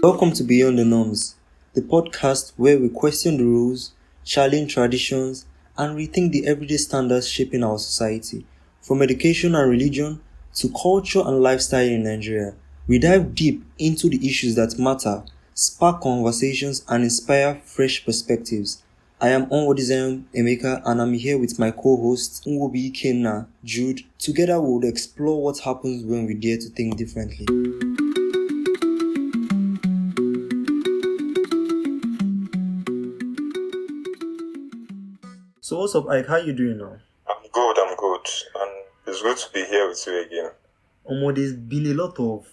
Welcome to Beyond the Norms, the podcast where we question the rules, challenge traditions, and rethink the everyday standards shaping our society. From education and religion to culture and lifestyle in Nigeria, we dive deep into the issues that matter, spark conversations, and inspire fresh perspectives. I am Onwodizion Emeka and I'm here with my co-hosts Nwobi Ikenna, Jude. Together we will explore what happens when we dare to think differently. So what's up, Ike? How you doing now? I'm good, and it's good to be here with you again. There's been a lot of,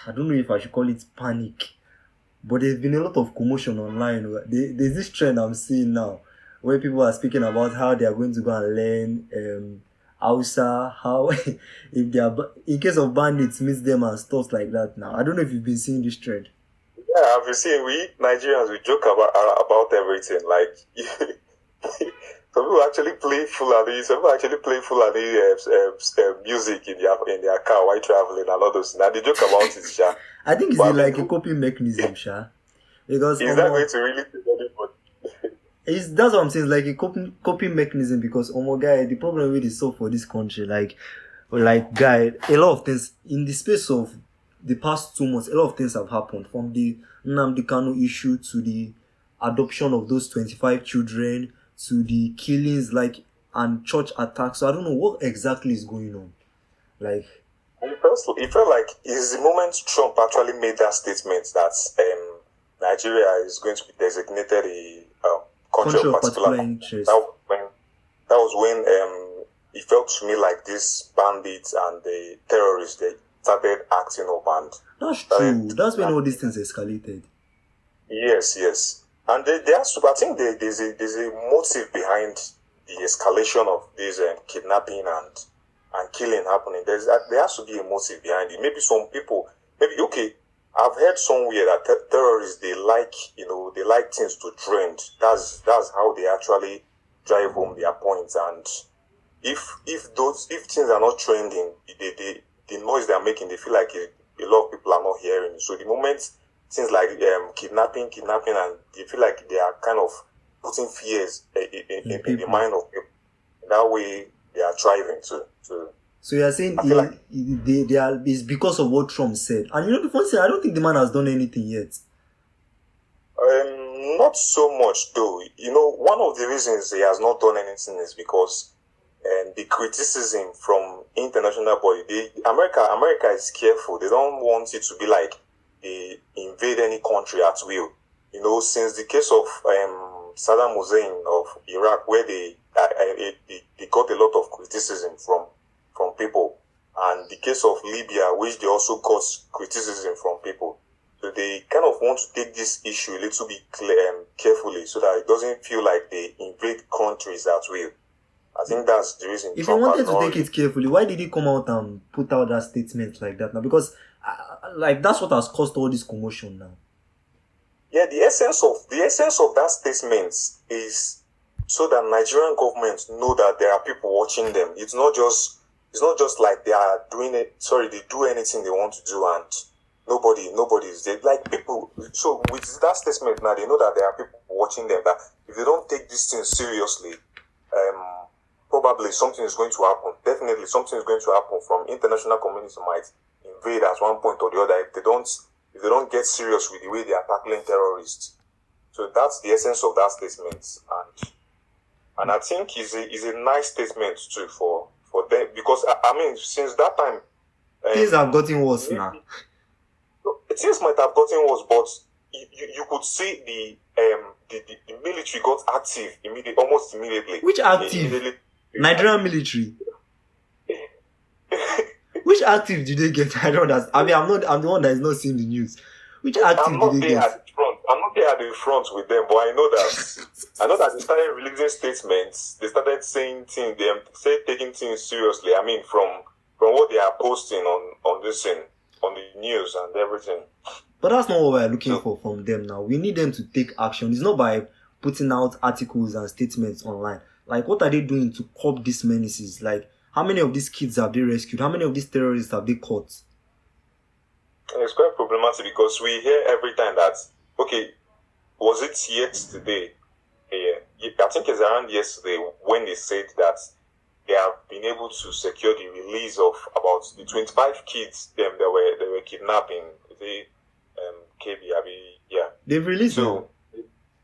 I don't know if I should call it panic, but there's been a lot of commotion online. There's this trend I'm seeing now, where people are speaking about how they are going to go and learn Hausa, how if they are, in case of bandits, meet them and stuff like that now. I don't know if you've been seeing this trend. Yeah, I've been seeing, we Nigerians, we joke about everything, like... Some people actually play Fulani. Some people actually play Fulani music in their car while traveling and all those. Now they joke about it, Sha. I think it's like a coping mechanism, Sha. Because is that going to really do anything? That's what I'm saying. It's like a coping mechanism because guy, the problem with is so for this country, like guy, a lot of things in the space of the past 2 months, a lot of things have happened from the Nnamdi Kanu issue to the adoption of those 25 children. To the killings, and church attacks. So I don't know what exactly is going on. It felt like it's the moment Trump actually made that statement that Nigeria is going to be designated a country of particular interest. That was when it felt to me like these bandits and the terrorists, they started acting up, and that's true. That's when all these things escalated. Yes. And I think there's a motive behind the escalation of this kidnapping and killing happening. There has to be a motive behind it. Maybe some people, I've heard somewhere that terrorists, they like things to trend. That's how they actually drive home their points. And if things are not trending, the noise they are making, they feel like a lot of people are not hearing it. So the moment things like kidnapping, and they feel like they are kind of putting fears in the mind of people. That way, they are thriving too. So you are saying it's because of what Trump said. And the first thing, I don't think the man has done anything yet. Not so much though. One of the reasons he has not done anything is because the criticism from international body. America is careful. They don't want it to be like they invade any country at will. Since the case of Saddam Hussein of Iraq, where they got a lot of criticism from people, and the case of Libya, which they also got criticism from people. So they kind of want to take this issue a little bit carefully, so that it doesn't feel like they invade countries at will. I think that's the reason. If you wanted to take it carefully, why did he come out and put out that statement like that now? Because that's what has caused all this commotion now. Yeah, the essence of that statement is so that Nigerian government know that there are people watching them. It's not just like they are doing it. Sorry, they do anything they want to do and nobody is there. Like people. So with that statement now, they know that there are people watching them. That if they don't take this thing seriously, probably something is going to happen. Definitely something is going to happen. From international community might invade at one point or the other if they don't get serious with the way they are tackling terrorists. So that's the essence of that statement, and I think is a nice statement too for them, because I mean since that time things have gotten worse now. Things might have gotten worse, but you could see the military got active almost immediately. Which active? Nigerian military. Which active did they get? I don't understand. I mean, I'm the one that is not seeing the news. Which active did they get? I'm not there at the front with them, but I know that they started releasing statements. They started saying things. They started taking things seriously. I mean, from what they are posting on this thing, on the news and everything. But that's not what we're looking for from them now. We need them to take action. It's not by putting out articles and statements online. Like, what are they doing to curb these menaces? Like, how many of these kids have they rescued? How many of these terrorists have they caught? It's quite problematic because we hear every time that, okay, was it yesterday? I think it's around yesterday when they said that they have been able to secure the release of about the 25 kids they were kidnapped in the KB. Yeah. They've released them. So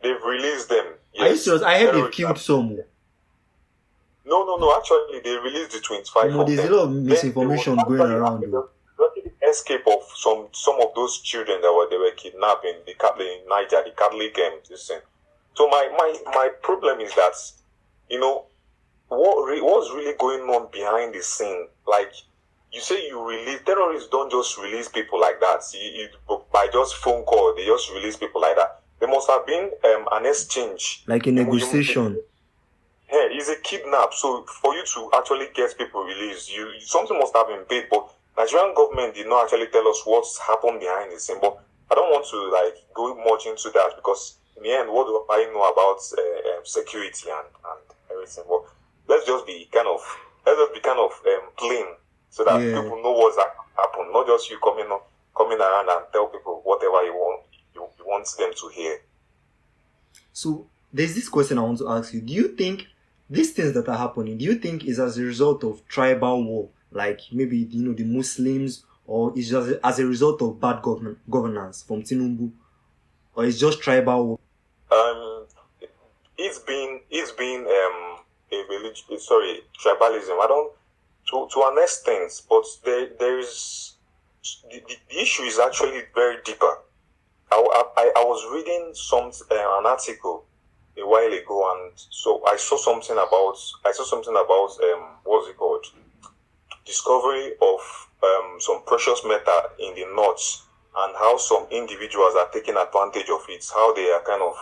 they've released them. Are you serious? I heard they've terrorists killed some. No. Actually, they released the 25 No, of there's them. a lot of misinformation Then going around. the escape of some of those children they were kidnapped in Niger, the Catholic this thing. So my problem is that, you know, what's really going on behind the scene? Like, you say you release terrorists, don't just release people like that. By just phone call, they just release people like that. There must have been an exchange, like a negotiation. Yeah, it's a kidnap. So for you to actually get people released, something must have been paid. But Nigerian government did not actually tell us what's happened behind the scene. But I don't want to go much into that because in the end, what do I know about security and everything? But let's just be kind of plain so that people know what's happened. Not just you coming around and tell people whatever you want them to hear. So there's this question I want to ask you. Do you think these things that are happening, do you think is as a result of tribal war, like maybe the Muslims, or is just as a result of bad governance from Tinubu, or it's just tribal war? It's been tribalism. I don't to an extent, but there is the issue is actually very deeper. I was reading an article a while ago, and so I saw something about what's it called? Discovery of some precious metal in the north, and how some individuals are taking advantage of it. How they are kind of,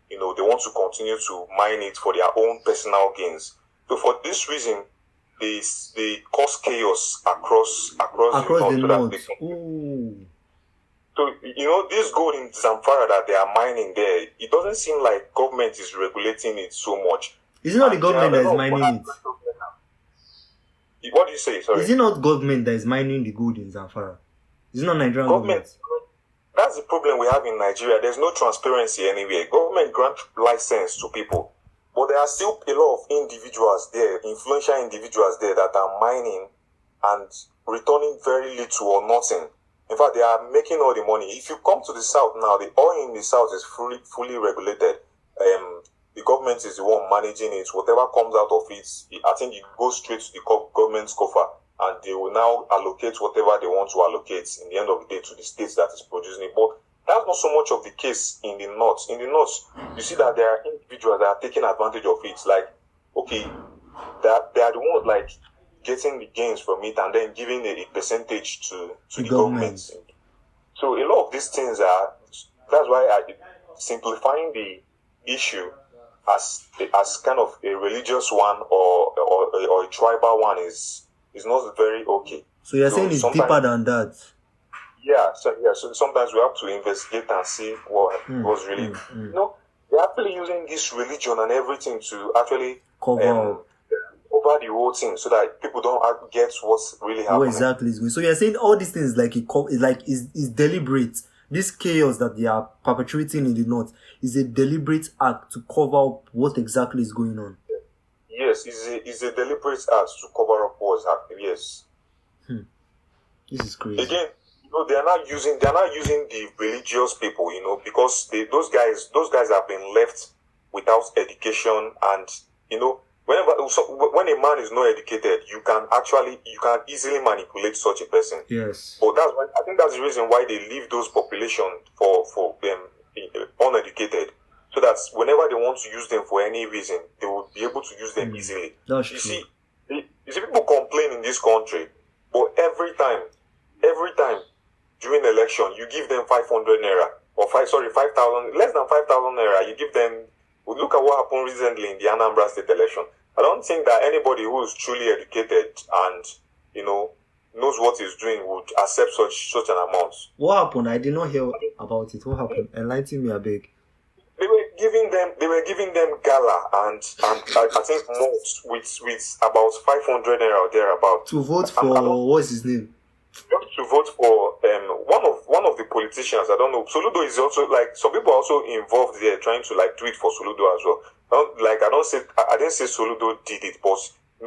they want to continue to mine it for their own personal gains. So for this reason, they cause chaos across the north. So, this gold in Zamfara that they are mining there, it doesn't seem like government is regulating it so much. Is it not the government that is mining it? What do you say? Sorry. Is it not government that is mining the gold in Zamfara? Is it not Nigerian government? That's the problem we have in Nigeria. There's no transparency anywhere. Government grant license to people, but there are still a lot of individuals there, influential individuals there that are mining and returning very little or nothing. In fact, they are making all the money. If you come to the south now, the oil in the south is fully regulated. The government is the one managing it. Whatever comes out of it, I think it goes straight to the government's coffer, and they will now allocate whatever they want to allocate in the end of the day to the states that is producing it. But that's not so much of the case in the north. In the north, you see that there are individuals that are taking advantage of it. Like, okay, that they are the ones getting the gains from it and then giving a percentage to the government. So a lot of these things that's why simplifying the issue as kind of a religious one or a tribal one is not very okay. So you're saying it's deeper than that? Yeah, so sometimes we have to investigate and see what was really they're actually using this religion and everything to actually cover over the whole thing so that people don't get what's really happening. What exactly is going? So you're saying all these things is deliberate. This chaos that they are perpetuating in the north is a deliberate act to cover up what exactly is going on. Yes, it's a deliberate act to cover up what's happening. Yes. This is crazy. Again, they're not using the religious people, because those guys have been left without education, and when a man is not educated, you can easily manipulate such a person. Yes. But I think that's the reason why they leave those population for them uneducated, so that whenever they want to use them for any reason, they will be able to use them easily. That's true. You see people complain in this country, but every time during election, you give them 500 naira or 5,000, less than 5,000 naira. You give them. Look at what happened recently in the Anambra State election. I don't think that anybody who is truly educated and knows what he's doing would accept such an amount. What happened? I did not hear about it. What happened? Enlighten me a bit. They were giving them gala and I think most with about 500 naira or thereabout. To vote for what's his name? just to vote for one of the politicians. I don't know. Soludo is also like some people are also involved there trying to like do it for Soludo as well. I didn't say Soludo did it, but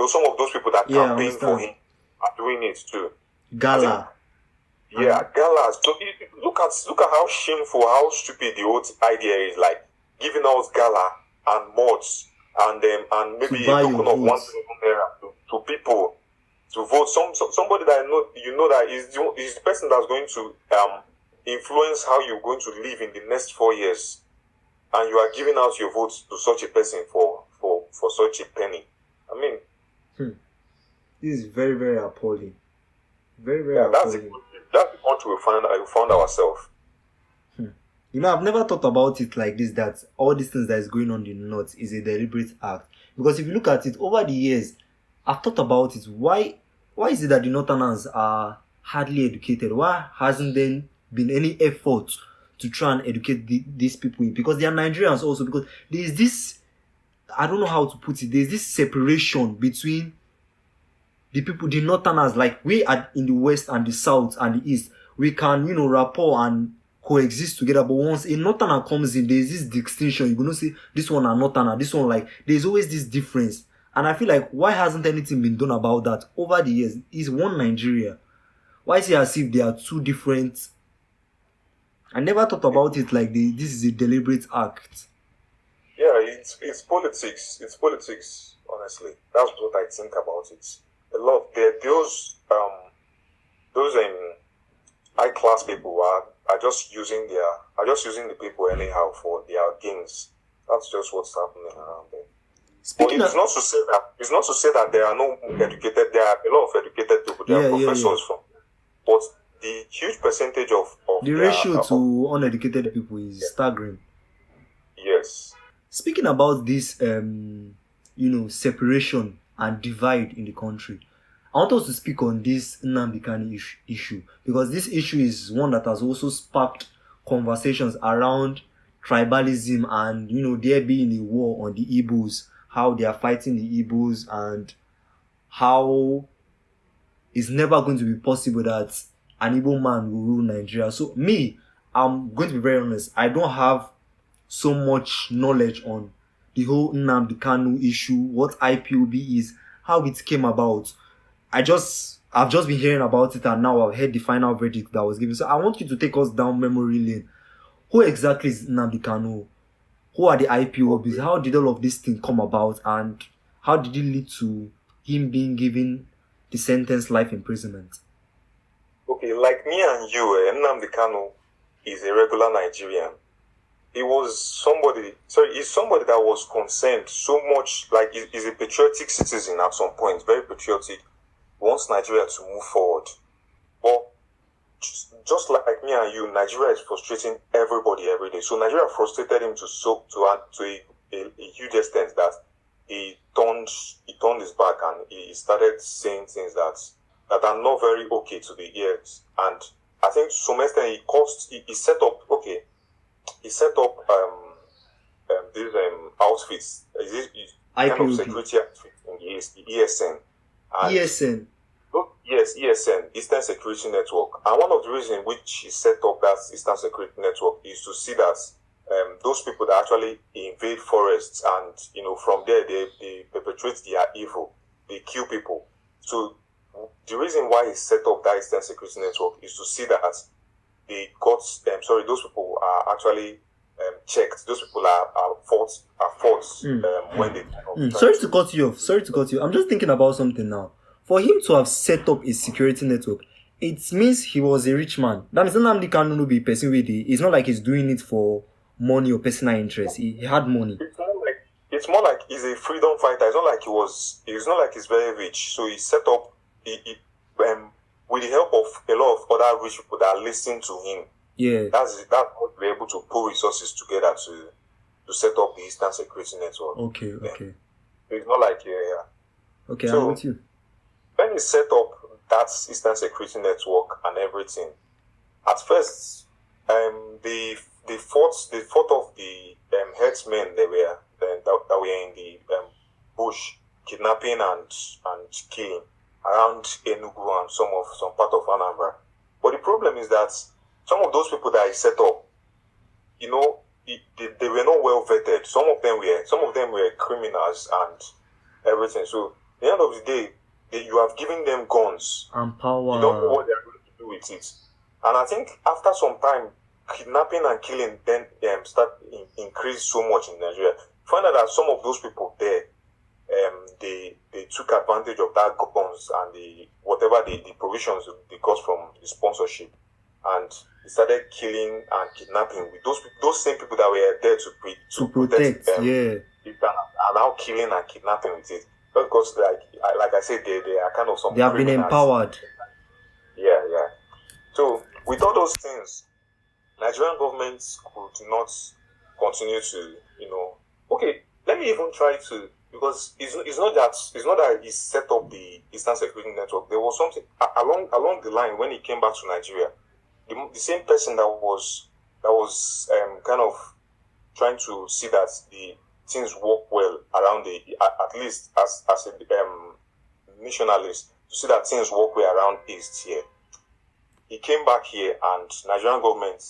some of those people that campaign for him are doing it too. Gala. Galas. So look at how shameful, how stupid the whole idea is. Like giving out gala and mods and maybe a token of 1,000 naira to people to vote. Somebody that that is the person that's going to influence how you're going to live in the next 4 years, and you are giving out your votes to such a person for such a penny. I mean, this is very, very appalling. Very, very appalling. That's the country we found ourselves. I've never thought about it like this, that all these things that is going on in the North is a deliberate act. Because if you look at it over the years, I've thought about it. Why is it that the Northerners are hardly educated? Why hasn't there been any effort to try and educate these people? Because they are Nigerians also. Because there is this, I don't know how to put it, there's this separation between the people, the Northerners, like we are in the West and the South and the East. We can, rapport and coexist together. But once a Northerner comes in, there's this distinction. You're going to say, this one are Northerner, this one, like, there's always this difference. And I feel like, why hasn't anything been done about that over the years? It's one Nigeria. Why is it as if they are two different? I never thought about it like this is a deliberate act. Yeah, it's politics. It's politics, honestly. That's what I think about it. A lot of those high class people are just using the people anyhow for their gains. That's just what's happening around there. It's not to say that there are no educated. There are a lot of educated people. There are professors from, but the huge percentage of the ratio to uneducated people is staggering. Yes. Speaking about this, separation and divide in the country, I want us to speak on this Nnamdi Kanu issue, because this issue is one that has also sparked conversations around tribalism and, there being a war on the Igbos, how they are fighting the Igbos, and how it's never going to be possible that an Igbo man will rule Nigeria. So I'm going to be very honest, I don't have so much knowledge on the whole Nnamdi Kanu issue, what IPOB is, how it came about. I've just been hearing about it, and now I've heard the final verdict that was given. So I want you to take us down memory lane. Who exactly is Nnamdi Kanu? Who are the IPOBs? How did all of this thing come about, and how did it lead to him being given the sentence life imprisonment? Okay, like me and you, Nnamdi Kanu is a regular Nigerian. He's somebody that was concerned so much, like he's a patriotic citizen at some point, very patriotic, wants Nigeria to move forward. But just like me and you, Nigeria is frustrating everybody every day. So Nigeria frustrated him to a huge extent that he turned his back and he started saying things that are not very okay to the ears. And I think to some extent he set up these outfits. Kind of security outfit in the ESN. ESN. Yes, ESN, Eastern Security Network. And one of the reasons which he set up that Eastern Security Network is to see that those people that actually invade forests and, from there they perpetrate their evil, they kill people. So the reason why he set up that Eastern Security Network is to see that those people are actually checked. Those people are fought when they. Sorry to cut you off. I'm just thinking about something now. For him to have set up a security network, it means he was a rich man. That means Nnamdi Kanu no be person with it. It's not like he's doing it for money or personal interest. He had money. It's more like he's a freedom fighter. It's not like he's very rich. So he set up with the help of a lot of other rich people that are listening to him. Yeah. That's how we're able to pull resources together to set up the Eastern Security Network. Okay. It's not like Okay, so, I'm with you. When he set up that Eastern Security Network and everything, at first, they fought off the herdsmen that were in the bush, kidnapping and killing. around Enugu and some part of Anambra. But the problem is that some of those people that he set up, you know, they were not well vetted. Some of them were criminals and everything. So at the end of the day, you have given them guns and power. You don't know what they're going to do with it. And I think after some time, kidnapping and killing then increased so much in Nigeria. Find out that some of those people there, they took advantage of that guns and the provisions they got from the sponsorship, and they started killing and kidnapping with those same people that were there to protect are now killing and kidnapping with it. Because like I said, they are kind of some. They have been empowered. Yeah. So with all those things, Nigerian governments could not continue to, okay, let me even try to, because it's not that he set up the Eastern Security Network. There was something along the line when he came back to Nigeria. The same person that was kind of trying to see that the things work well around at least as a nationalist, to see that things work well around East here. He came back here and Nigerian government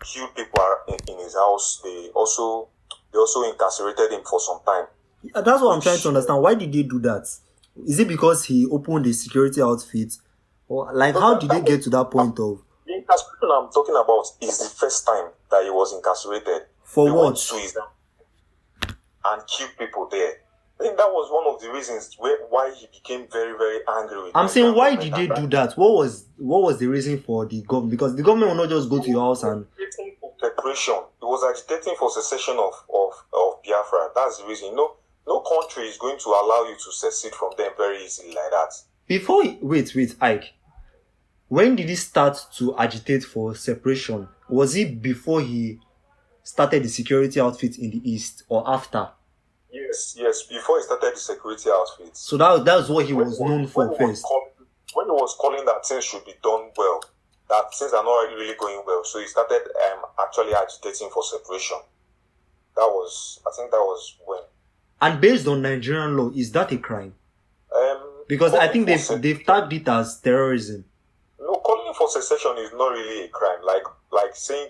killed people in his house. They also incarcerated him for some time. That's what I'm trying to understand. Why did they do that? Is it because he opened a security outfit? Or how did they get to that point of... The incarceration I'm talking about is the first time that he was incarcerated. For what? Went to his and killed people there. I think that was one of the reasons why he became very, very angry with I'm saying, why did they do that? What was the reason for the government? Because the government will not just go to your house and... Agitating for separation. It was agitating for secession of Biafra. That's the reason. No country is going to allow you to secede from them very easily like that. Wait, Ike. When did he start to agitate for separation? Was it before he started the security outfit in the East or after? Yes, before he started the security outfit. So that's what he was known for first. When he was calling that things should be done well, that things are not really going well, so he started actually agitating for separation. I think that was when. And based on Nigerian law, is that a crime? Because I think they've tagged it as terrorism. No, calling for secession is not really a crime. Like saying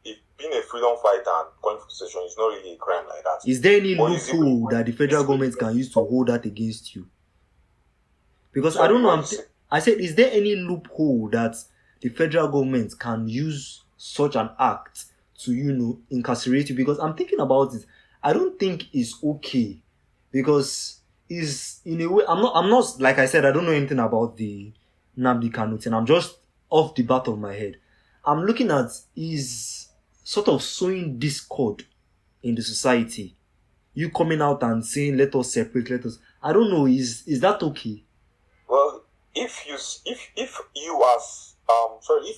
being a freedom fighter and calling for secession is not really a crime like that. Is there any loophole that the federal government can use to hold that against you? Because I don't know. I said, is there any loophole that the federal government can use such an act to, incarcerate you? Because I'm thinking about it. I don't think it's okay. Because is in a way, I'm not like I said, I don't know anything about the Nnamdi Kanu thing. I'm just off the bat of my head. I'm looking at is sort of sowing discord in the society. You coming out and saying, let us separate, I don't know, is that okay? Well, if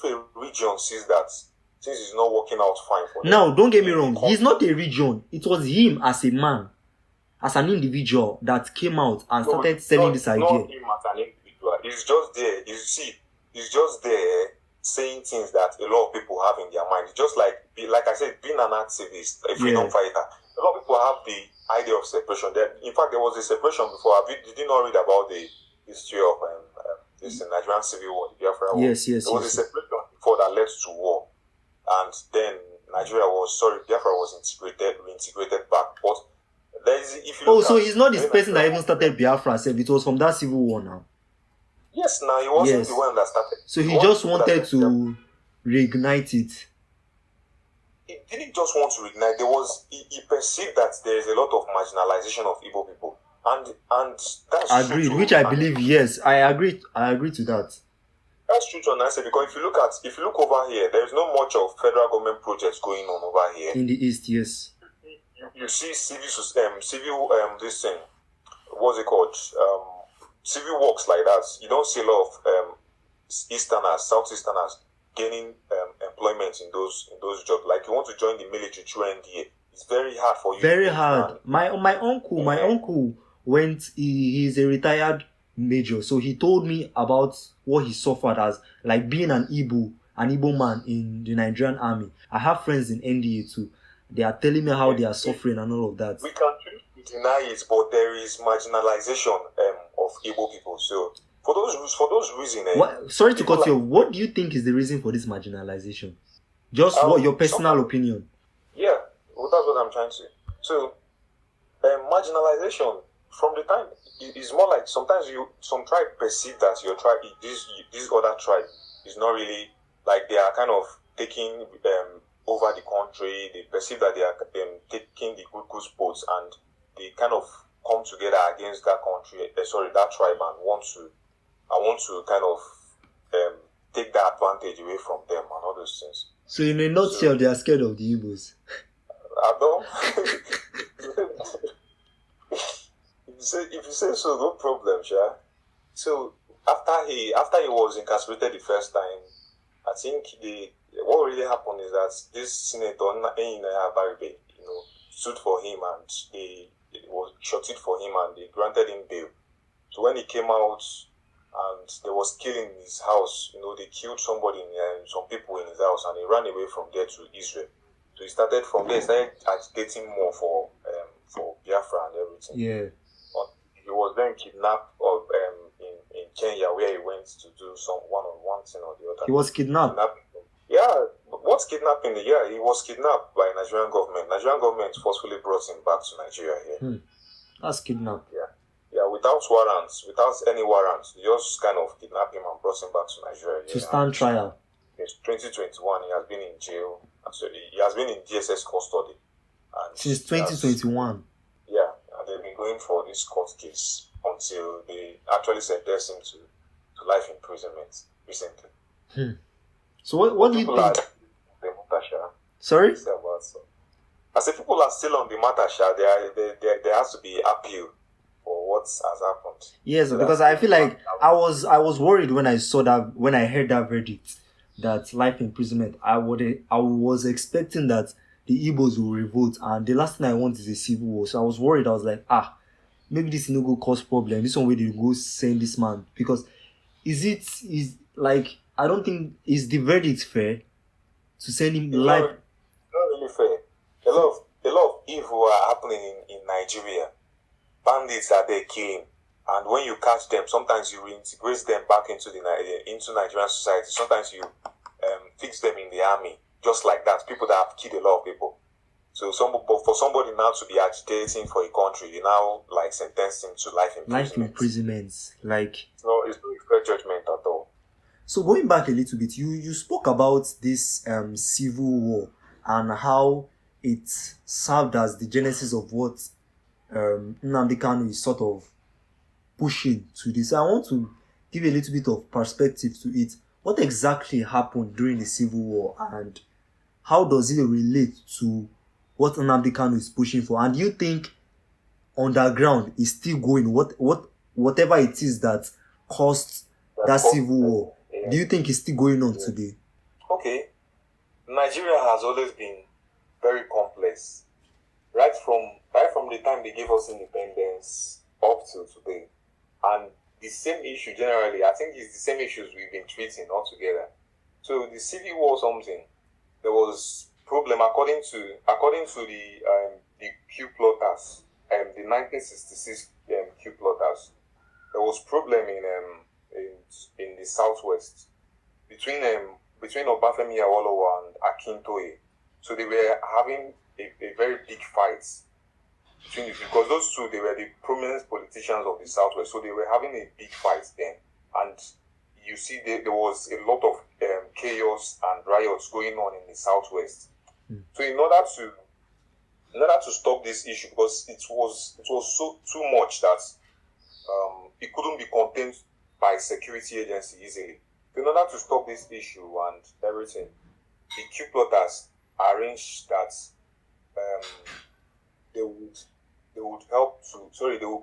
a region sees that things is not working out fine for them. Now, don't get me wrong, he's not a region. It was him as a man, as an individual that came out and started selling this idea. Not him as an individual. He's just there. He's just there saying things that a lot of people have in their mind. Just like I said, being an activist, a freedom fighter, a lot of people have the idea of separation. In fact, there was a separation before. Did you not read about the history of this Nigerian Civil War, the Biafra War? Yes. There was a separation before that led to war. And then Biafra was reintegrated back. But so he's not this person that even started Biafra. It was from that Civil War now. Yes, now he wasn't the one that started. So he just wanted to reignite it. He didn't just want to reignite. He perceived that there is a lot of marginalization of Igbo people, and that's agreed. true. Which I believe, yes, I agree to that. That's true to an answer, because if you look over here, there is not much of federal government projects going on over here in the East. Yes, you see this thing, what's it called? Civil works like that. You don't see a lot of Southeasterners gaining employment in those jobs. Like, you want to join the military through NDA, it's very hard for you. Very hard. My uncle went. He's a retired major, so he told me about what he suffered as like being an Igbo man in the Nigerian army. I have friends in NDA too. They are telling me how they are suffering and all of that. We can deny it, but there is marginalization of Igbo people. So for those reasons, Sorry to cut you off. What do you think is the reason for this marginalization? Just what your personal opinion? Yeah, well, that's what I'm trying to say. So marginalization from the time is more like sometimes some tribe perceive that your tribe, this other tribe is not really like they are kind of taking over the country. They perceive that they are taking the good spots, and they kind of come together against that country, that tribe, and want to kind of take that advantage away from them and all those things. So in a nutshell, they are scared of the Igbos. I don't. If you say so, no problem, sure. So after he was incarcerated the first time, I think what really happened is that this senator Baribe, stood for him, and they shot it for him, and they granted him bail. So when he came out and there was killing in his house, they killed somebody, some people in his house, and he ran away from there to Israel. So he started agitating more for Biafra and everything. Yeah. He was then kidnapped in Kenya, where he went to do some one-on-one thing or the other. He was kidnapped? Yeah. What's kidnapping? Yeah, he was kidnapped by Nigerian government. Nigerian government forcefully brought him back to Nigeria here. That's kidnapped. Yeah, without warrants, without any warrants. They just kind of kidnapped him and brought him back to Nigeria. To stand trial. Since 2021, he has been in jail. So he has been in DSS custody. And since 2021? Yeah, and they've been going for this court case until they actually sentenced him to life imprisonment recently. So what do you think? Sorry? I said people are still on the matter, Sha. There has to be appeal for what has happened. Yes, so because I feel like I was worried when I heard that verdict, that life imprisonment. I was expecting that the Igbos will revolt, and the last thing I want is a civil war. So I was worried. I was like, maybe this no go cause problem. This one way they go send this man, because I don't think is the verdict fair to send him life. Not really fair. A lot of evil are happening in Nigeria. Bandits are there killing, and when you catch them, sometimes you reintegrate them back into Nigerian society. Sometimes you fix them in the army, just like that. People that have killed a lot of people. So for somebody now to be agitating for a country, you now sentence him to life imprisonment. Life imprisonment, it's no fair judgment at all. So going back a little bit, you spoke about this civil war and how it served as the genesis of what Nnamdi Kanu is sort of pushing to this. I want to give a little bit of perspective to it. What exactly happened during the civil war, and how does it relate to what Nnamdi Kanu is pushing for? And do you think underground is still going? Whatever it is that caused that civil war, do you think it's still going on today? Okay. Nigeria has always been very complex. Right from the time they gave us independence up till today. And the same issue generally, I think it's the same issues we've been treating altogether. So the civil war something, there was problem according to the Q plotters, the 1966 Q plotters. There was problem in the southwest between Obafemi Awolowo and Akintoye. So they were having a very big fight between because those two, they were the prominent politicians of the southwest. So they were having a big fight then, and you see there was a lot of chaos and riots going on in the southwest. So in order to stop this issue, because it was so too much that it couldn't be contained by security agency easily. So in order to stop this issue and everything, the Q plotters arranged that they would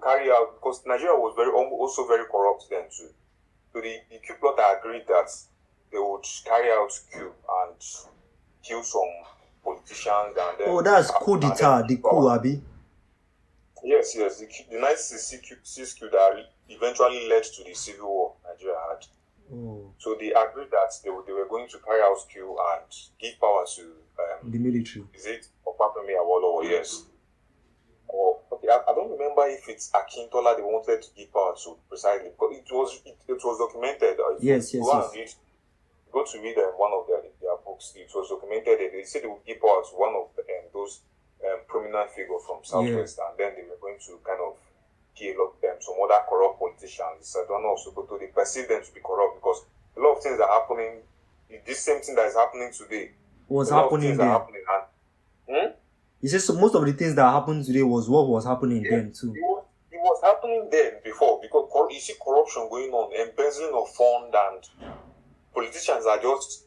carry out, because Nigeria was also very corrupt then too. So the Q plotter agreed that they would carry out coup and kill some politicians and then... that's coup d'etat, the coup, Abi. Yes, the 1966 coup that eventually led to the civil war Nigeria had. So they agreed that they were going to carry out coup and give power to the military. Is it Obafemi Awolowo? Yes. or okay, I don't remember if it's Akintola they wanted to give power to precisely, because it was documented. If Yes, you yes, go and yes. read, go to read one of their books. It was documented that they said they would give power to one of those prominent figures from Yeah. Southwest, and then they were going to kind of kill some other corrupt politicians. I don't know, so but they perceive them to be corrupt because a lot of things are happening. This same thing that is happening today, Was a lot of happening things are then. happening, and He says so most of the things that happened today was what was happening then too. it was happening then before, because you see corruption going on, embezzling of fund, and politicians are just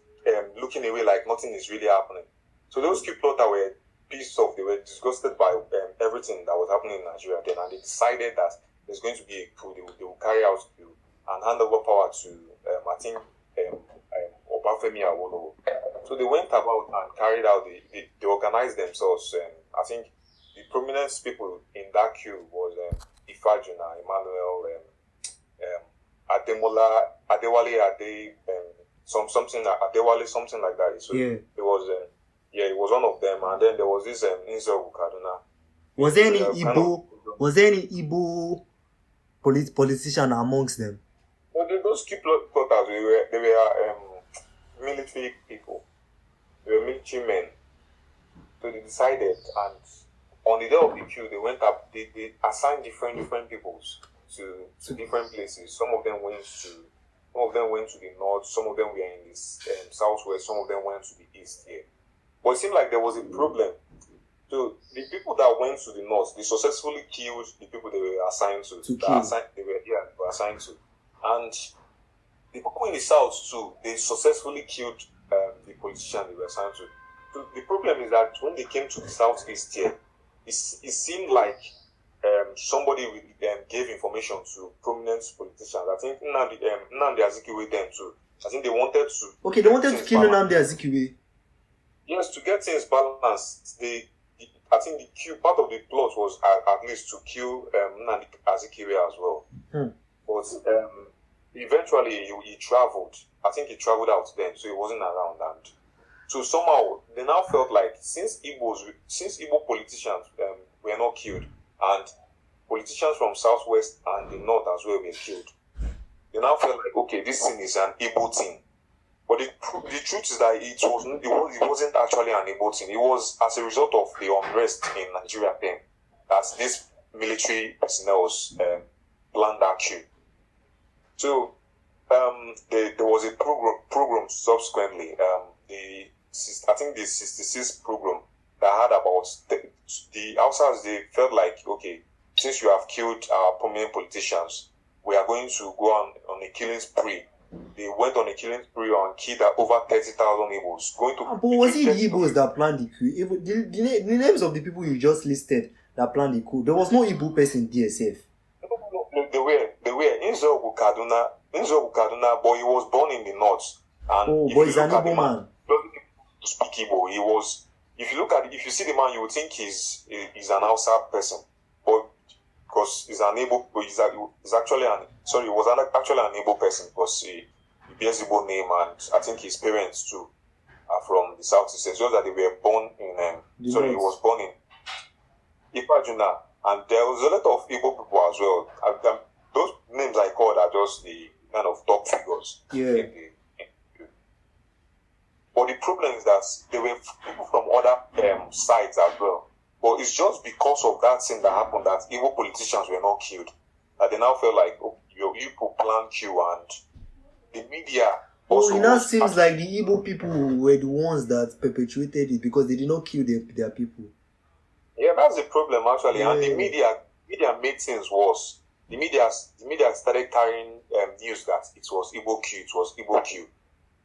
looking away like nothing is really happening. So those people that were pissed off, they were disgusted by everything that was happening in Nigeria then, and they decided that there's going to be a coup. They will carry out a coup and hand over power to I think Obafemi Awolowo. So they went about and carried out they organized themselves. I think the prominent people in that queue was Ifajuna, Emmanuel, Ademola, Adewale, something like Adewale, something like that. So Yeah. it was it was one of them, and then there was this Nzog Kaduna. Was there any Igbo politician amongst them? Well, those key plotters, they were military people. They were military men. So they decided, and on the day of the queue, they went up. They assigned different peoples to different places. Some of them went to the north. Some of them were in the southwest. Some of them went to the east here. But it seemed like there was a problem. So the people that went to the north, they successfully killed the people they were assigned to. They were assigned to, and the people in the south too, they successfully killed the politician they were assigned to. So the problem is that when they came to the southeast here, it seemed like somebody gave information to prominent politicians. I think Nnamdi Azikiwe then too. I think they wanted to. Okay, they wanted to kill Nnamdi Azikiwe. Yes, to get things balanced, I think the part of the plot was at least to kill Nnamdi Azikiwe as well. But eventually he traveled. I think he traveled out then, so he wasn't around. And so somehow they now felt like since Igbo politicians were not killed, and politicians from southwest and the north as well were killed, they now felt like, okay, this thing is an Igbo thing. But the truth is that it wasn't actually an Igbo thing. It was as a result of the unrest in Nigeria then that this military personnel planned that coup. So there was a program subsequently. I think the 66 program that had about the Hausas. They felt like, okay, since you have killed our prominent politicians, we are going to go on a killing spree. They went on a killing spree and killed over 30,000 Igbos. But was it the Igbos that planned the coup? The names of the people you just listed that planned the coup, there was no Igbo person DSF. No, they were. Nzogu Kaduna, but he was born in the north. And but he's an Igbo man. To speak Igbo, he was. If you see the man, you would think he's an Hausa person, but because he's an Igbo, he's actually he was actually an Igbo person because he bears Igbo name, and I think his parents too are from the southeast. It's just that they were born in he was born in Ifajuna, and there was a lot of Igbo people as well. Those names I called are just the kind of top figures. Yeah. But the problem is that there were people from other sides as well. But it's just because of that thing that happened that Igbo politicians were not killed. That they now felt like, oh, you people plan kill, and the media. It now seems like the Igbo people were the ones that perpetuated it because they did not kill their people. Yeah, that's the problem actually, and the media made things worse. The media started carrying news that it was Igbo kill.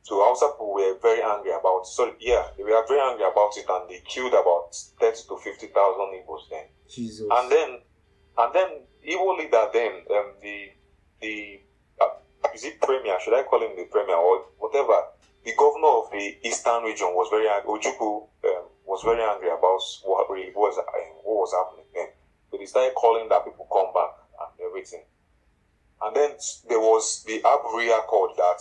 So Hausa people were very angry about it. They were very angry about it, and they killed about 30 to 50,000 Igbos then. Jesus. And then Igbo leader then, the is it premier? Should I call him the premier or whatever? The governor of the eastern region was very angry. Ojukwu was very angry about what was happening then. So they started calling that people come back and everything. And then there was the Aburia Accord that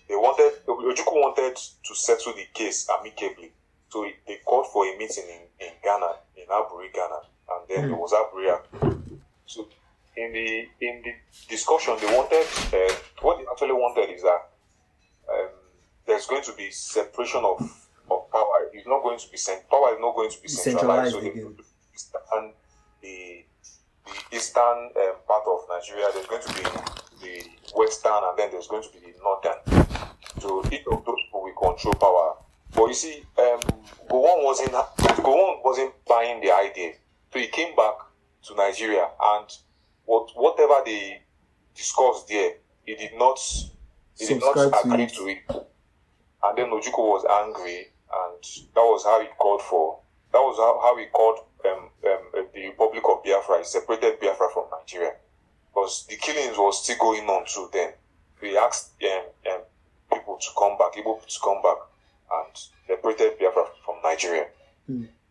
Ojukwu wanted to settle the case amicably. So they called for a meeting in Ghana, in Aburi, Ghana, and then there was Aburi. So in the discussion, they wanted what they actually wanted is that there's going to be separation of power. It's not going to be power is not going to be centralized. So and the eastern part of Nigeria, there's going to be the western, and then there's going to be the northern. So each of those people will control power. But you see, Gowon wasn't buying the idea. So he came back to Nigeria, and whatever they discussed there, he did not agree to it. And then Ojukwu was angry, and that was how he called the Republic of Biafra. He separated Biafra from Nigeria, because the killings was still going on too then. He asked people to come back, Igbo to come back, and separated Biafra from Nigeria.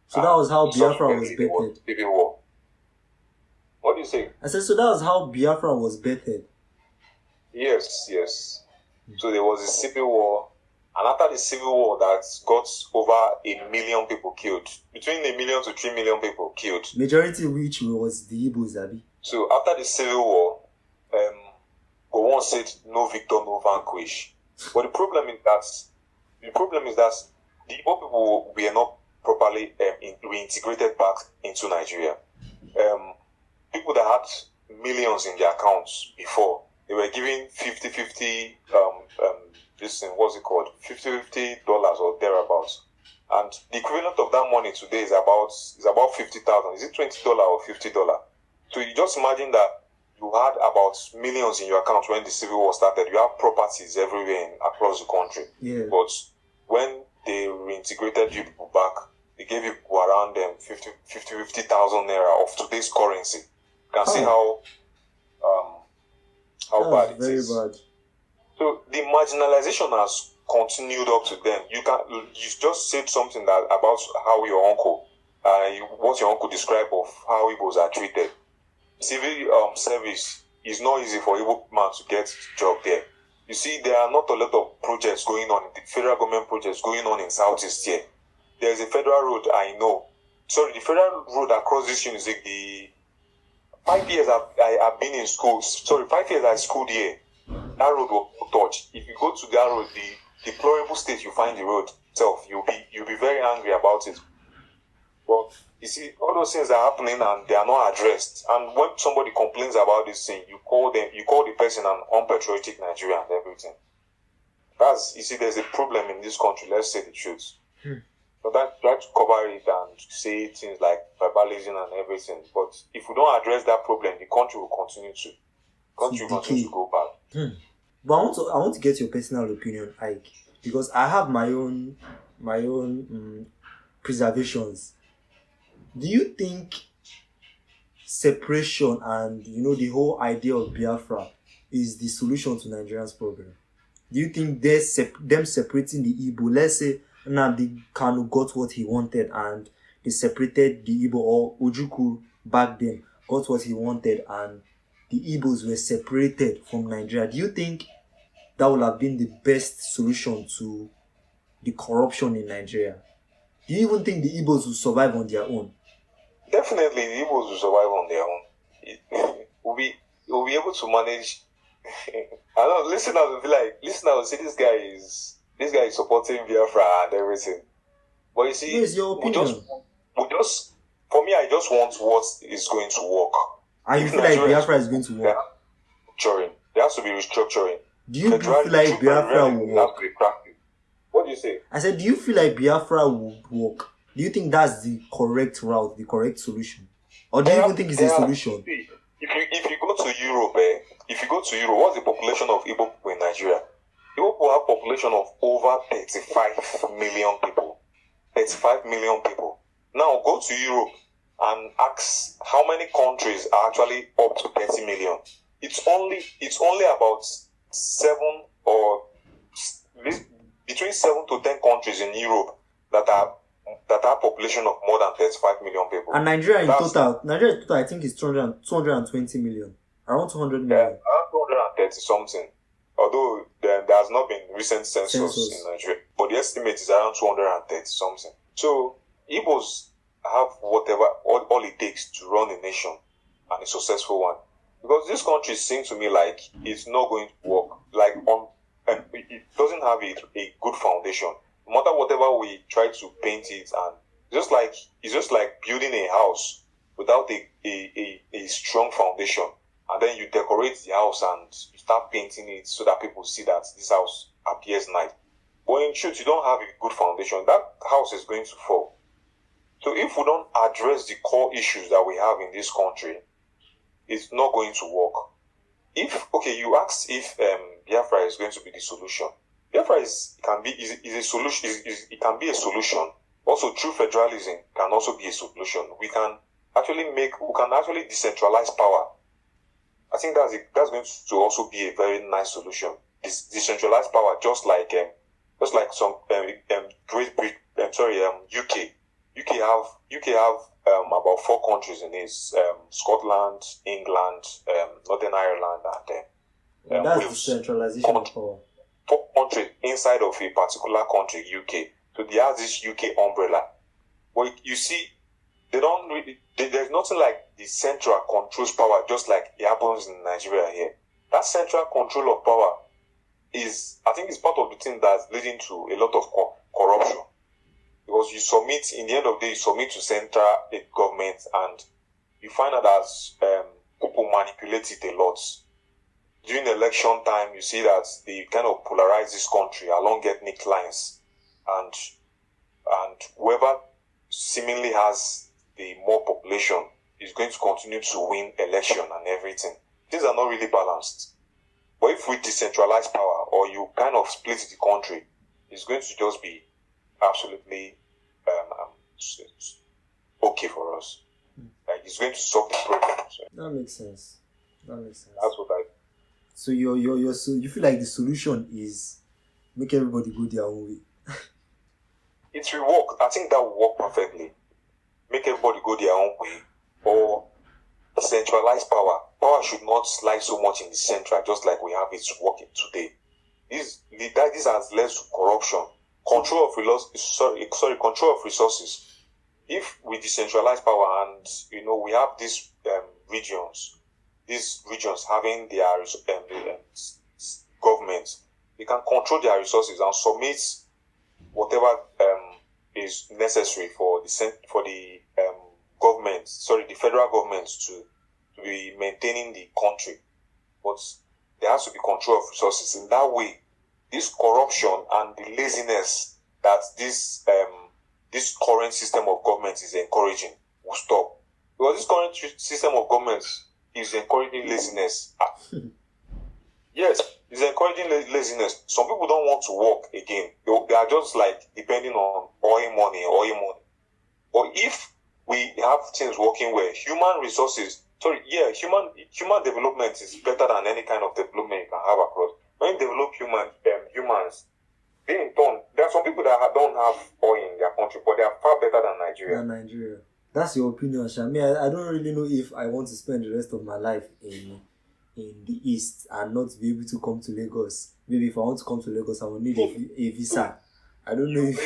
So that was how Biafra was bettered. Civil War. What do you say? I said, so that was how Biafra was bettered. Yes. So there was a civil war, and after the civil war, that got over 1 million people killed, between 1 million to 3 million people killed. Majority of which was the Igbos, Abi. So after the civil war, Gowon said, "No victor, no vanquish." But the problem is that the Igbo people were not properly reintegrated back into Nigeria. People that had millions in their accounts before, they were giving 50-50, this thing, what's it called? $50 or thereabouts. And the equivalent of that money today is about 50,000. Is it $20 or $50? So you just imagine that you had about millions in your account when the Civil War started. You have properties everywhere across the country. Yeah. But when they reintegrated you people back, they gave you people around 50,000 naira of today's currency. You can see how bad it is. Very bad. So the marginalization has continued up to then. You just said something about how your uncle, what your uncle described of how Igbos are treated. Civil service is not easy for Igbo man to get a job there. You see, there are not a lot of projects going on, the federal government projects going on in Southeast here. There's a federal road I know. Sorry, the federal road across this university, the 5 years I've been in school. Sorry, 5 years I schooled here. That road will touch. If you go to that road, the deplorable state you find the road itself, you'll be very angry about it. But you see, all those things are happening and they are not addressed. And when somebody complains about this thing, you call the person an unpatriotic Nigerian and everything. You see, there's a problem in this country, let's say the truth. So that try to cover it and say things like tribalism and everything. But if we don't address that problem, the country will continue to go bad. But I want to get your personal opinion, Ike, because I have my own preservations. Do you think separation and the whole idea of Biafra is the solution to Nigeria's problem? Do you think them separating the Igbo, let's say Nnamdi Kanu got what he wanted and they separated the Igbo, or Ojukwu back then got what he wanted and the Igbos were separated from Nigeria? Do you think that would have been the best solution to the corruption in Nigeria? Do you even think the Igbos will survive on their own? Definitely, the Igbos will survive on their own. We'll be able to manage. I know listeners will be like, will say this guy is supporting Biafra and everything. But you see, what is your opinion? For me, I just want what is going to work. And you feel like Biafra is going to work? There has to be restructuring. Do you feel like Biafra will work? What do you say? I said, do you feel like Biafra will work? Do you think that's the correct route, the correct solution? Or do you even think it's a solution? If you go to Europe, what's the population of Igbo people in Nigeria? Igbo people have a population of over 35 million people. 35 million people. Now go to Europe and ask how many countries are actually up to 30 million. It's only about between 7 to 10 countries in Europe that have population of more than 35 million people. And Nigeria in total, I think is 220 million. Around 200 million. Yeah, around 230 something. Although there has not been recent census in Nigeria. But the estimate is around 230 something. So Igbos have whatever all it takes to run a nation and a successful one. Because this country seems to me like it's not going to work. Like it doesn't have a good foundation. No matter whatever we try to paint it, and it's just like building a house without a strong foundation. And then you decorate the house and you start painting it so that people see that this house appears nice. But in truth, you don't have a good foundation. That house is going to fall. So if we don't address the core issues that we have in this country, it's not going to work. You asked if Biafra is going to be the solution. Biafra can be a solution. It can be a solution. Also, true federalism can also be a solution. We can actually decentralize power. I think that's going to also be a very nice solution. This decentralized power, just like some Great Britain, UK. UK have about 4 countries in it: Scotland, England, Northern Ireland, and That's Wales. decentralization of power. 4 countries inside of a particular country, UK. So they have this UK umbrella. But you see, there's nothing like the central controls power, just like it happens in Nigeria here. That central control of power I think it's part of the thing that's leading to a lot of corruption. Because in the end of the day, you submit to central government, and you find out that people manipulate it a lot. During election time, you see that they kind of polarize this country along ethnic lines, and whoever seemingly has the more population is going to continue to win election and everything. Things are not really balanced. But if we decentralize power, or you kind of split the country, it's going to just be absolutely okay for us. Like, it's going to solve the problem. So That makes sense. that's what I. So you feel like the solution is make everybody go their own way. It will work. I think that will work perfectly. Make everybody go their own way, or decentralize power. Power should not lie so much in the central, just like we have it working today. This has led to corruption, control of resources. If we decentralize power, and we have these regions having their government, they can control their resources and submit whatever is necessary for the government, the federal government to be maintaining the country. But there has to be control of resources. In that way, this corruption and the laziness that this current system of government is encouraging will stop. Because this current system of government is encouraging laziness. Yes, it's encouraging laziness. Some people don't want to work again. They are just like depending on oil money. But if we have things working well, human development is better than any kind of development you can have across. When you develop humans, then in turn, there are some people that don't have oil in their country, but they are far better than Nigeria. That's your opinion, Shami. I don't really know if I want to spend the rest of my life in the East and not be able to come to Lagos. Maybe if I want to come to Lagos, I will need a visa. I don't know if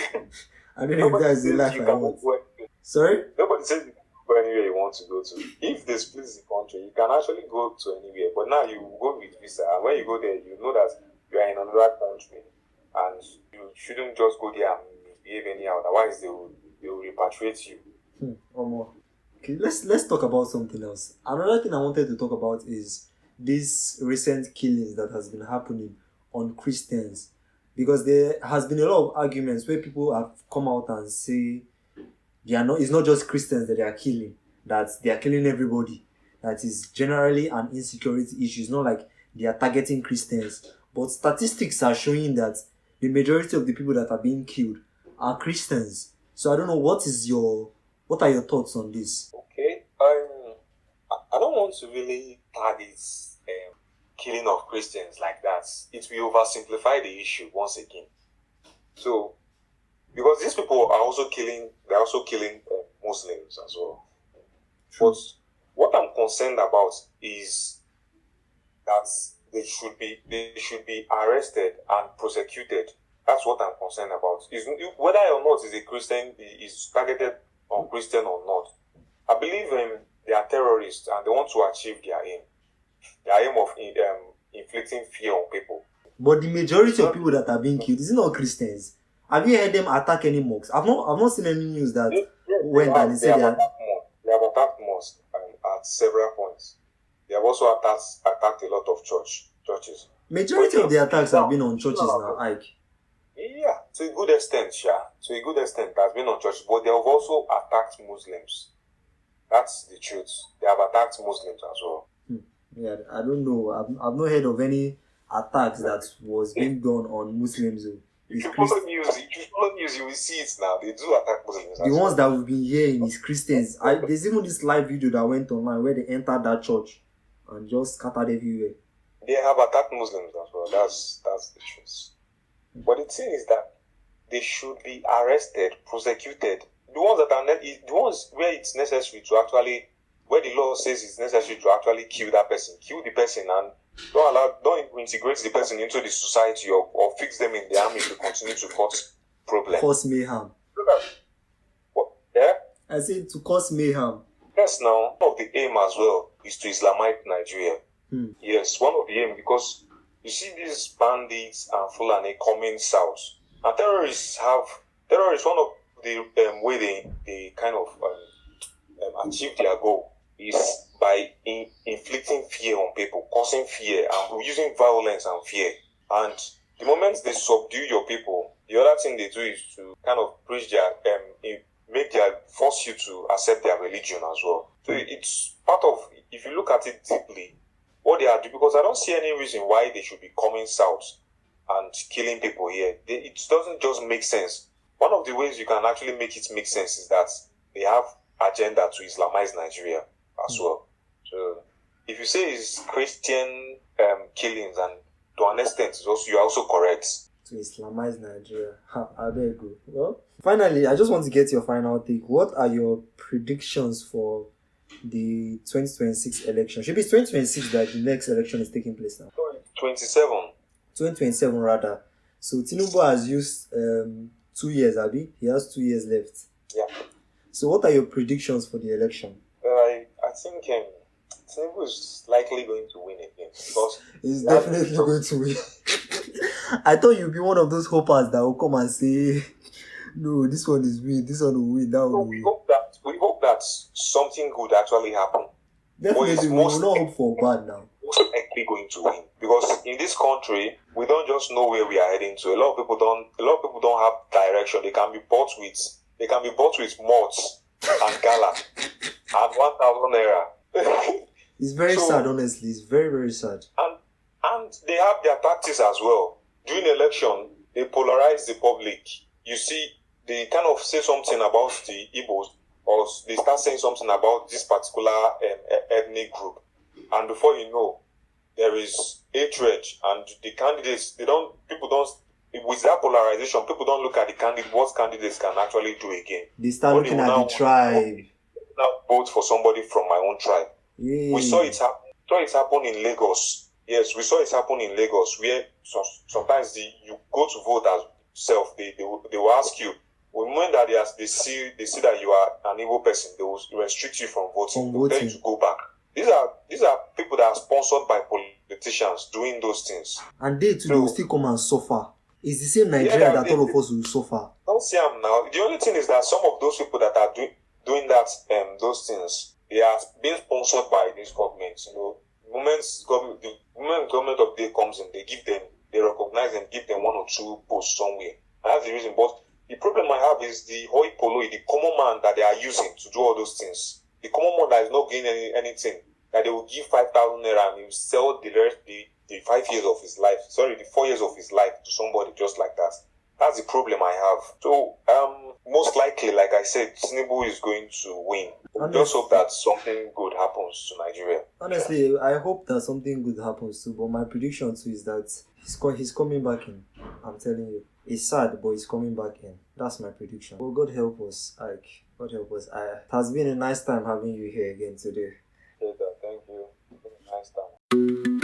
that's the life I want. Sorry? Nobody says you can go anywhere you want to go to. If they split the country, you can actually go to anywhere. But now you go with visa, and when you go there, you know that you are in another country, and you shouldn't just go there and behave anyhow. Otherwise, they will repatriate you. Okay, let's talk about something else. Another thing I wanted to talk about is these recent killings that has been happening on Christians, because there has been a lot of arguments where people have come out and say it's not just Christians that they are killing, that they are killing everybody. That is generally an insecurity issue. It's not like they are targeting Christians, but statistics are showing that the majority of the people that are being killed are Christians. So I don't know, what are your thoughts on this? Okay, I don't want to really target killing of Christians like that. It will oversimplify the issue once again. So, because these people are also killing, they're also killing Muslims as well. But what I'm concerned about is that they should be arrested and prosecuted That's what I'm concerned about. Whether or not is a Christian is targeted on Christian or not. I believe they are terrorists and they want to achieve their aim. Their aim of inflicting fear on people. But the majority of people that are being killed is not Christians. Have you heard them attack any mosques? I've not seen any news that went and they said they have attacked mosques at several points. They have also attacked a lot of churches. Majority of the attacks have been on churches now, Ike. Yeah, to a good extent, To a good extent, it has been on churches, but they have also attacked Muslims. That's the truth. They have attacked Muslims as well. Yeah, I don't know. I've not heard of any attacks that was being done on Muslims. If you follow news, you will see it now. They do attack Muslims. The ones that we've been hearing is Christians. There's even this live video that went online where they entered that church and just scattered everywhere. They have attacked Muslims as well. That's the truth. But the thing is that they should be arrested, prosecuted. The ones where it's necessary to actually, where the law says it's necessary to actually kill that person, kill the person, and don't integrate the person into the society or fix them in the army to continue to cause problems. Cause mayhem. What? Yeah? I said to cause mayhem. Yes, now, one of the aim as well is to Islamize Nigeria. Yes, one of the aim, because you see these bandits and Fulani coming south. And terrorists, one of the way they kind of achieve their goal is by inflicting fear on people, causing fear, and using violence and fear. And the moment they subdue your people, the other thing they do is to kind of preach force you to accept their religion as well. So it's part of, if you look at it deeply, what they are doing, because I don't see any reason why they should be coming south and killing people here. It doesn't just make sense. One of the ways you can actually make it make sense is that they have agenda to Islamize Nigeria as well. So if you say it's Christian killings, and to an extent you're also correct. To Islamize Nigeria. I better go. Well, finally, I just want to get your final take. What are your predictions for the 2026 election? Should be 2026 that the next election is taking place now. 2027 rather. So Tinubu has used 2 years, Abi. He has 2 years left. Yeah. So what are your predictions for the election? I think Tinubu is likely going to win again, because he's definitely going to win. I thought you'd be one of those hopers that will come and say, no, this one is win, this one will win, that will win. We hope that something good actually happen. Definitely, we will not hope for bad now. Most likely going to win, because in this country we don't just know where we are heading to. A lot of people don't have direction. They can be bought with mods and gala and 1,000 naira. It's very sad, honestly. It's very, very sad. And they have their tactics as well. During the election, they polarize the public. You see, they kind of say something about the Igbos, or they start saying something about this particular ethnic group. And before you know, there is hatred, and the candidates, with that polarization, people don't look at the candidate, what candidates can actually do again. They start looking at the tribe. Now vote for somebody from my own tribe. Yeah. We saw it happen in Lagos. Yes, we saw it happen in Lagos, where sometimes you go to vote as self. They will ask you. The moment that they see that you are an evil person, they will restrict you from voting. They will tell you to go back. These are people that are sponsored by politicians doing those things. And they too, will still come and suffer. It's the same Nigeria that all of us will suffer. Don't see them now. The only thing is that some of those people that are doing that, those things, they are being sponsored by these governments. The moment government of the day comes in, they recognize them, give them 1 or 2 posts somewhere. And that's the reason. But the problem I have is the hoi polloi, the common man that they are using to do all those things. The common man that is not gaining anything, that they will give 5,000 naira and he will sell the 5 years of his life, the 4 years of his life to somebody just like that. That's the problem I have. So, most likely, like I said, Tinubu is going to win. Just hope that something good happens to Nigeria. Honestly, I hope that something good happens too, but my prediction too is that he's coming back in. I'm telling you. It's sad, but he's coming back in. That's my prediction. Well, God help us, Ike. God help us. It has been a nice time having you here again today. Thank you. It's been a nice time.